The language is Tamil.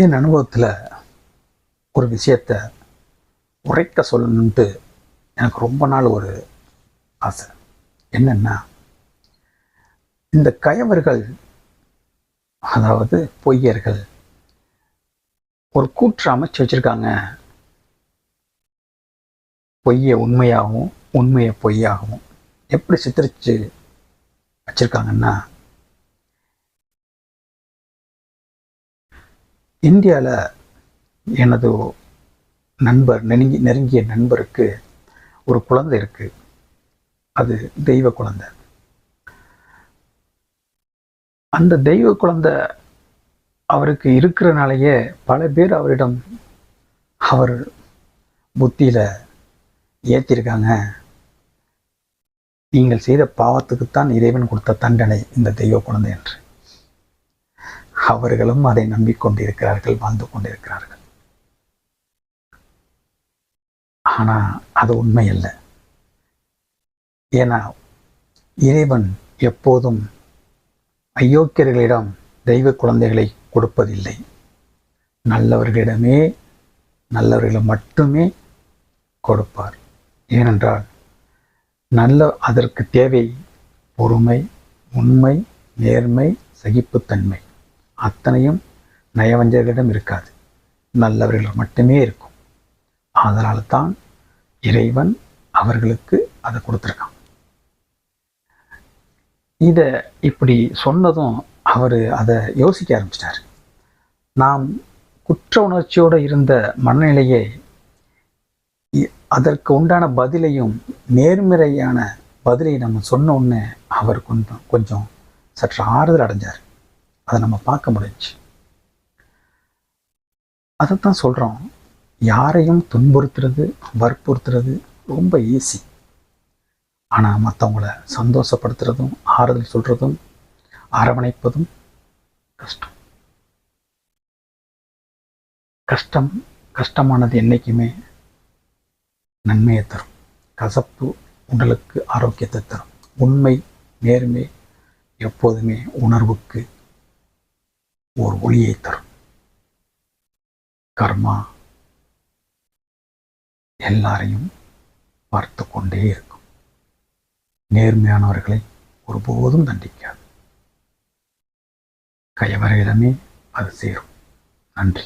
என் அனுபவத்தில் ஒரு விஷயத்தை உரைக்க சொல்லணுன்ட்டு எனக்கு ரொம்ப நாள் ஒரு ஆசை. என்னென்னா, இந்த கயவர்கள், அதாவது பொய்யர்கள், ஒரு கூற்று அமைச்சு வச்சுருக்காங்க. பொய்யை உண்மையாகவும் உண்மையை பொய்யாகவும் எப்படி சித்தரித்து வச்சுருக்காங்கன்னா, இந்தியாவில் எனது நண்பர், நெருங்கிய நண்பருக்கு ஒரு குழந்தை இருக்குது. அது தெய்வ குழந்தை. அந்த தெய்வ குழந்தை அவருக்கு இருக்கிறனாலேயே பல பேர் அவரிடம் அவர் புத்தியில் ஏற்றிருக்காங்க, நீங்கள் செய்த பாவத்துக்குத்தான் இறைவன் கொடுத்த தண்டனை இந்த தெய்வ குழந்தை என்று. அவர்களும் அதை நம்பிக்கொண்டிருக்கிறார்கள், வாழ்ந்து கொண்டிருக்கிறார்கள். ஆனால் அது உண்மை அல்ல. ஏன்னா இறைவன் எப்போதும் அயோக்கியர்களிடம் தெய்வ குழந்தைகளை கொடுப்பதில்லை. நல்லவர்களிடம் மட்டுமே கொடுப்பார். ஏனென்றால் அதற்கு தேவை பொறுமை, உண்மை, நேர்மை, சகிப்புத்தன்மை. அத்தனையும் நயவஞ்சர்களிடம் இருக்காது, நல்லவர்களிடம் மட்டுமே இருக்கும். அதனால தான் இறைவன் அவர்களுக்கு அதை கொடுத்துருக்கான். இதை இப்படி சொன்னதும் அவர் அதை யோசிக்க ஆரம்பிச்சிட்டார். நாம் குற்ற உணர்ச்சியோடு இருந்த மனநிலையை, அதற்கு உண்டான பதிலையும், நேர்மறையான பதிலை நம்ம சொன்ன உடனே அவர் கொஞ்சம் சற்று ஆறுதல் அடைஞ்சார். அதை நம்ம பார்க்க முடிஞ்சுச்சு. அதைத்தான் சொல்கிறோம், யாரையும் துன்புறுத்துறது, வற்புறுத்துறது ரொம்ப ஈஸி. ஆனால் மற்றவங்கள சந்தோஷப்படுத்துறதும், ஆறுதல் சொல்கிறதும், அரவணைப்பதும் கஷ்டம். கஷ்டமானது என்றைக்குமே நன்மையை தரும். கசப்பு உடலுக்கு ஆரோக்கியத்தை தரும். உண்மை, நேர்மை எப்போதுமே உணர்வுக்கு ஒரு ஒளியை தரும். கர்மா எல்லாரையும் பார்த்து கொண்டே இருக்கும். நேர்மையானவர்களை ஒருபோதும் தண்டிக்காது. கயவர்களிடமே அது சேரும். நன்றி.